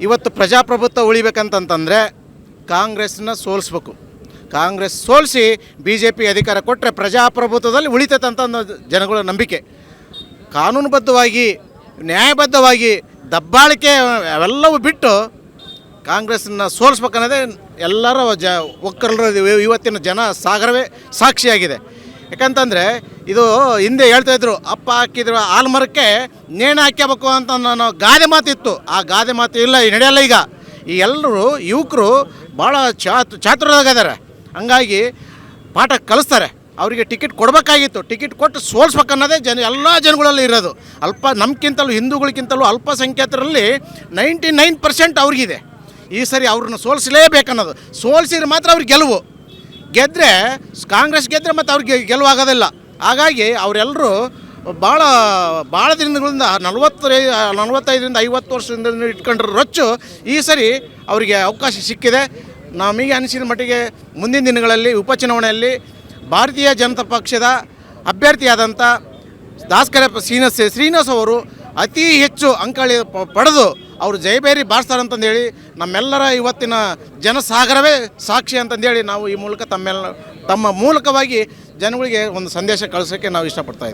ಇವತ್ತು ಪ್ರಜಾಪ್ರಭುತ್ವ ಉಳಿಬೇಕಂತಂತಂದರೆ ಕಾಂಗ್ರೆಸ್ನ ಸೋಲಿಸ್ಬೇಕು. ಕಾಂಗ್ರೆಸ್ ಸೋಲಿಸಿ BJP ಅಧಿಕಾರ ಕೊಟ್ಟರೆ ಪ್ರಜಾಪ್ರಭುತ್ವದಲ್ಲಿ ಉಳಿತೈತೆ ಅಂತ ಜನಗಳ ನಂಬಿಕೆ. ಕಾನೂನುಬದ್ಧವಾಗಿ ನ್ಯಾಯಬದ್ಧವಾಗಿ ದಬ್ಬಾಳಿಕೆ ಅವೆಲ್ಲವೂ ಬಿಟ್ಟು ಕಾಂಗ್ರೆಸ್ನ ಸೋಲಿಸ್ಬೇಕನ್ನೋದೇ ಎಲ್ಲರ ಒಕ್ಕಲರ ಇವತ್ತಿನ ಜನ ಸಾಗರವೇ ಸಾಕ್ಷಿಯಾಗಿದೆ. ಯಾಕಂತಂದರೆ ಇದು ಹಿಂದೆ ಹೇಳ್ತಾಯಿದ್ರು, ಅಪ್ಪ ಹಾಕಿದ್ರು ಆಲ್ಮರಕ್ಕೆ ನೇಣು ಹಾಕ್ಯಬೇಕು ಅಂತ ನಾನು ಗಾದೆ ಮಾತಿತ್ತು. ಆ ಗಾದೆ ಮಾತು ಇಲ್ಲ, ನಡೆಯಲ್ಲ. ಈಗ ಈ ಎಲ್ಲರೂ ಯುವಕರು ಭಾಳ ಚಾತುರ್ಯದಾಗಿದ್ದಾರೆ. ಹಂಗಾಗಿ ಪಾಠ ಕಲಿಸ್ತಾರೆ. ಅವರಿಗೆ ಟಿಕೆಟ್ ಕೊಡಬೇಕಾಗಿತ್ತು. ಟಿಕೆಟ್ ಕೊಟ್ಟು ಸೋಲ್ಸ್ಬೇಕನ್ನೋದೇ ಎಲ್ಲ ಜನಗಳಲ್ಲಿ ಇರೋದು. ನಮ್ಗಿಂತಲೂ ಹಿಂದೂಗಳಿಗಿಂತಲೂ ಅಲ್ಪಸಂಖ್ಯಾತರಲ್ಲಿ 99% ಅವ್ರಿಗಿದೆ. ಈ ಸರಿ ಅವ್ರನ್ನ ಸೋಲಿಸಲೇಬೇಕನ್ನೋದು. ಸೋಲಿಸಿದ್ರೆ ಮಾತ್ರ ಅವ್ರಿಗೆ ಗೆದ್ದರೆ ಕಾಂಗ್ರೆಸ್ ಗೆದ್ದರೆ ಮತ್ತು ಅವ್ರಿಗೆ ಗೆಲುವಾಗೋದಿಲ್ಲ. ಹಾಗಾಗಿ ಅವರೆಲ್ಲರೂ ಭಾಳ ದಿನಗಳಿಂದ 45ರಿಂದ 50 ವರ್ಷದಿಂದ ಇಟ್ಕೊಂಡ್ರೆ ರೊಚ್ಚು ಈ ಸರಿ ಅವರಿಗೆ ಅವಕಾಶ ಸಿಕ್ಕಿದೆ. ನಮಗೆ ಅನಿಸಿದ ಮಟ್ಟಿಗೆ ಮುಂದಿನ ದಿನಗಳಲ್ಲಿ ಉಪಚುನಾವಣೆಯಲ್ಲಿ ಭಾರತೀಯ ಜನತಾ ಪಕ್ಷದ ಅಭ್ಯರ್ಥಿಯಾದಂಥ ದಾಸಕರ ಶ್ರೀನಿವಾಸ್ ಅವರು ಅತಿ ಹೆಚ್ಚು ಅಂಕಳಿ ಪಡೆದು ಅವರು ಜಯಬೇರಿ ಬಾರಿಸ್ತಾರಂತಂದೇಳಿ ನಮ್ಮೆಲ್ಲರ ಇವತ್ತಿನ ಜನಸಾಗರವೇ ಸಾಕ್ಷಿ ಅಂತಂದೇಳಿ ನಾವು ಈ ಮೂಲಕ ತಮ್ಮ ಮೂಲಕವಾಗಿ ಜನಗಳಿಗೆ ಒಂದು ಸಂದೇಶ ಕಳಿಸೋಕ್ಕೆ ನಾವು ಇಷ್ಟಪಡ್ತಾ ಇದ್ದೀವಿ.